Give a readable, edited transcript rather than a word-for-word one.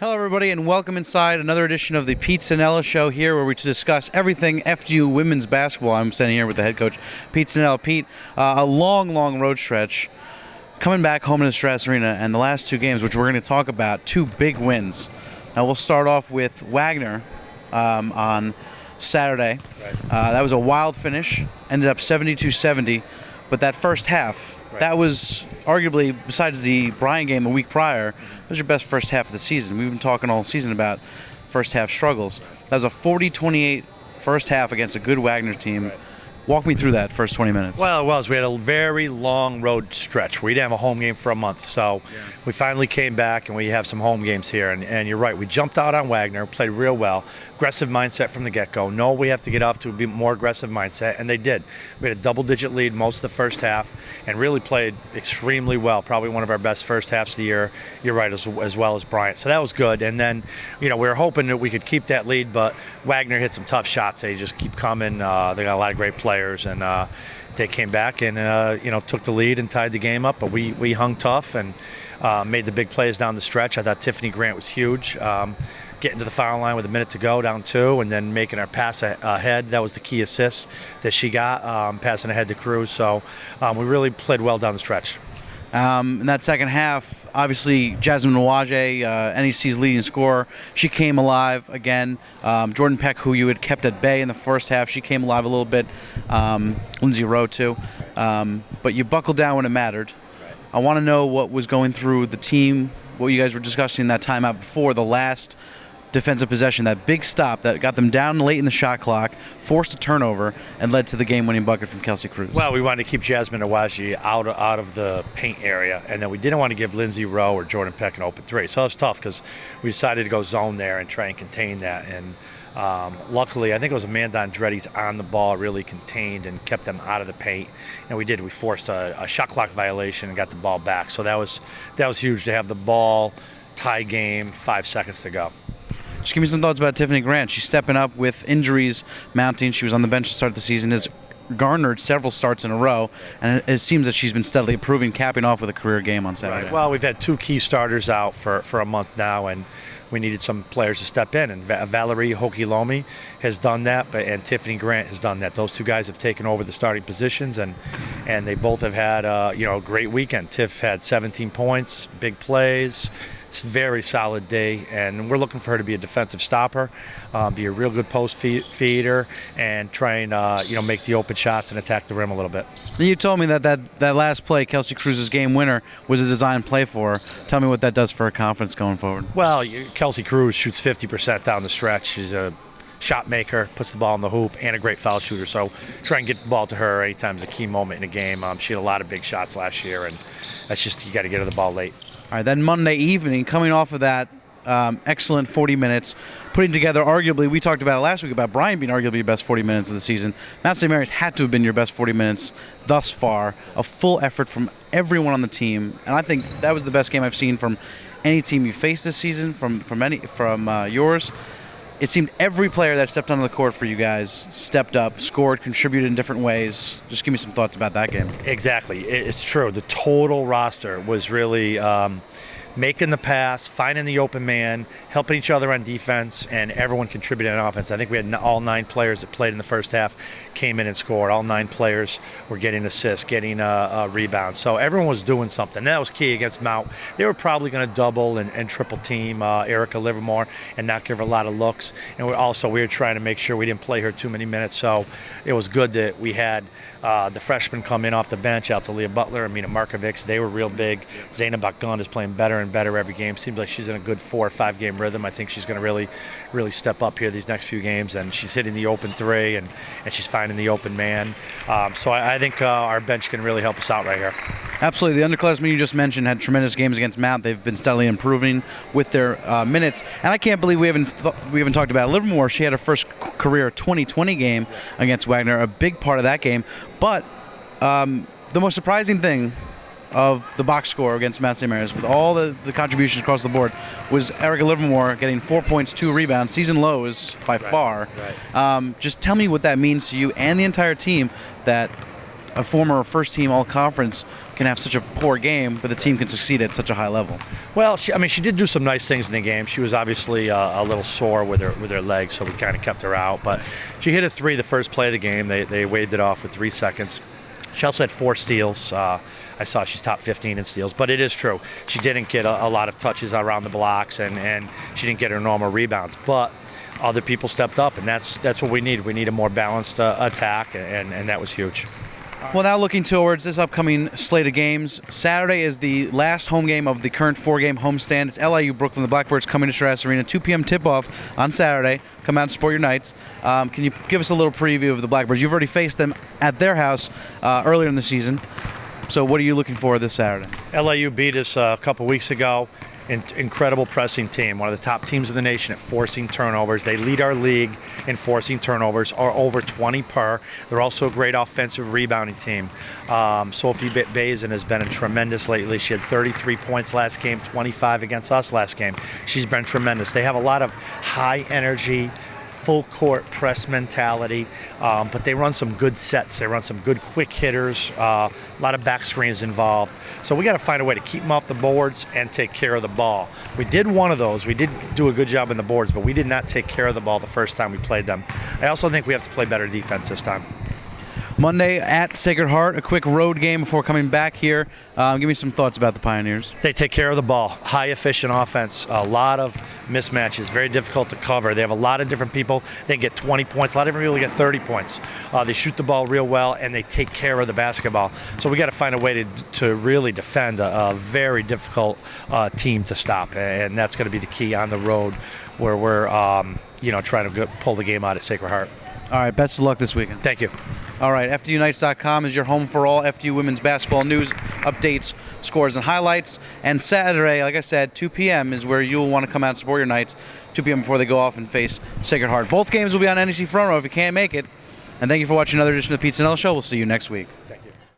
Hello, everybody, and welcome inside another edition of the Pete Cinella Show here, where we discuss everything FDU women's basketball. I'm standing here with the head coach, Pete Cinella. Pete, a long road stretch, coming back home to the Stratus Arena, and the last two games, which we're going to talk about, two big wins. Now, we'll start off with Wagner on Saturday. Right. That was a wild finish, ended up 72-70, but that first half, that was arguably, besides the Bryant game a week prior, that was your best first half of the season. We've been talking all season about first half struggles. That was a 40-28 first half against a good Wagner team. Right. Walk me through that first 20 minutes. Well, it was. We had a very long road stretch. We didn't have a home game for a month, so we finally came back and we have some home games here. And you're right, we jumped out on Wagner, played real well. Aggressive mindset from the get-go. No, we have to get off to a more aggressive mindset, and they did. We had a double-digit lead most of the first half and really played extremely well. Probably one of our best first halves of the year. You're right, as well as Bryant. So that was good. And then, we were hoping that we could keep that lead, but Wagner hit some tough shots. They just keep coming. They got a lot of great players, and they came back and took the lead and tied the game up. But we hung tough and made the big plays down the stretch. I thought Tiffany Grant was huge. Getting to the foul line with a minute to go, down 2, and then making our pass ahead. That was the key assist that she got, passing ahead to Cruz. So we really played well down the stretch. In that second half, obviously, Jasmine Nwaje, NEC's leading scorer, she came alive again. Jordan Peck, who you had kept at bay in the first half, she came alive a little bit. Lindsay Rowe, too. But you buckled down when it mattered. Right. I want to know what was going through the team, what you guys were discussing in that timeout before the last defensive possession, that big stop that got them down late in the shot clock, forced a turnover, and led to the game-winning bucket from Kelsey Cruz. Well, we wanted to keep Jasmine Nwaje out of the paint area, and then we didn't want to give Lindsay Rowe or Jordan Peck an open 3. So it was tough because we decided to go zone there and try and contain that. And luckily, I think it was Amanda Andretti's on the ball, really contained and kept them out of the paint. And we did. We forced a shot clock violation and got the ball back. So that was huge to have the ball, tie game, 5 seconds to go. Just give me some thoughts about Tiffany Grant. She's stepping up with injuries mounting. She was on the bench to start the season, has garnered several starts in a row, and it seems that she's been steadily improving, capping off with a career game on Saturday. Right. Well, we've had 2 key starters out for a month now, and we needed some players to step in, and Valerie Hokilomi has done that, and Tiffany Grant has done that. Those 2 guys have taken over the starting positions, and they both have had a great weekend. Tiff had 17 points, big plays. It's a very solid day, and we're looking for her to be a defensive stopper, be a real good post feeder, and try and make the open shots and attack the rim a little bit. You told me that last play, Kelsey Cruz's game winner, was a design play for her. Tell me what that does for her confidence going forward. Well, Kelsey Cruz shoots 50% down the stretch. She's a shot maker, puts the ball in the hoop, and a great foul shooter. So try and get the ball to her anytime is a key moment in a game. She had a lot of big shots last year, and that's just, you got to get her the ball late. All right, then Monday evening, coming off of that excellent 40 minutes, putting together arguably, we talked about it last week, about Bryant being arguably your best 40 minutes of the season. Mount St. Mary's had to have been your best 40 minutes thus far, a full effort from everyone on the team, and I think that was the best game I've seen from any team you faced this season, from yours. It seemed every player that stepped onto the court for you guys stepped up, scored, contributed in different ways. Just give me some thoughts about that game. Exactly. It's true. The total roster was really making the pass, finding the open man, helping each other on defense, and everyone contributed on offense. I think we had all 9 players that played in the first half came in and scored. All 9 players were getting assists, getting rebounds. So everyone was doing something. That was key against Mount. They were probably going to double and triple team Erica Livermore and not give her a lot of looks. And we were trying to make sure we didn't play her too many minutes. So it was good that we had the freshmen come in off the bench, out to Leah Butler, Amina Markovic. They were real big. Zaina Bakgun is playing better and better every game. Seems like she's in a good 4 or 5 game rhythm. I think she's going to really step up here these next few games, and she's hitting the open 3 and she's finding the open man. So I think our bench can really help us out right here. Absolutely. The underclassmen you just mentioned had tremendous games against Mount. They've been steadily improving with their minutes, and I can't believe we haven't talked about Livermore. She had her first career 2020 game against Wagner, a big part of that game. But the most surprising thing of the box score against Mount St. Mary's, with all the contributions across the board, was Erica Livermore getting 4 points, 2 rebounds, season lows by far. Right. Just tell me what that means to you and the entire team, that a former first-team All-Conference can have such a poor game, but the team can succeed at such a high level? Well, she did do some nice things in the game. She was obviously a little sore with her leg, so we kind of kept her out. But she hit a three the first play of the game. They waved it off with 3 seconds. She also had 4 steals. I saw she's top 15 in steals, but it is true. She didn't get a lot of touches around the blocks, and she didn't get her normal rebounds. But other people stepped up, and that's what we need. We need a more balanced attack, and that was huge. Well, now looking towards this upcoming slate of games, Saturday is the last home game of the current 4-game homestand. It's LIU Brooklyn. The Blackbirds coming to Stratus Arena. 2 p.m. tip-off on Saturday. Come out and support your Knights. Can you give us a little preview of the Blackbirds? You've already faced them at their house earlier in the season. So what are you looking for this Saturday? LIU beat us a couple weeks ago. Incredible pressing team, one of the top teams in the nation at forcing turnovers. They lead our league in forcing turnovers, are over 20 per. They're also a great offensive rebounding team. Sophie Bazin has been tremendous lately. She had 33 points last game, 25 against us last game. She's been tremendous. They have a lot of high energy, full court press mentality, but they run some good sets. They run some good quick hitters, a lot of back screens involved. So we got to find a way to keep them off the boards and take care of the ball. We did one of those. We did do a good job in the boards, but we did not take care of the ball the first time we played them. I also think we have to play better defense this time. Monday at Sacred Heart, a quick road game before coming back here. Give me some thoughts about the Pioneers. They take care of the ball. High efficient offense. A lot of mismatches. Very difficult to cover. They have a lot of different people. They get 20 points. A lot of different people get 30 points. They shoot the ball real well, and they take care of the basketball. So we got to find a way to really defend a very difficult team to stop, and that's going to be the key on the road, where we're trying to pull the game out at Sacred Heart. All right, best of luck this weekend. Thank you. All right, FDUKnights.com is your home for all FDU women's basketball news, updates, scores, and highlights. And Saturday, like I said, 2 p.m. is where you'll want to come out and support your Knights, 2 p.m. before they go off and face Sacred Heart. Both games will be on NEC Front Row if you can't make it. And thank you for watching another edition of the Pete Cinella Show. We'll see you next week.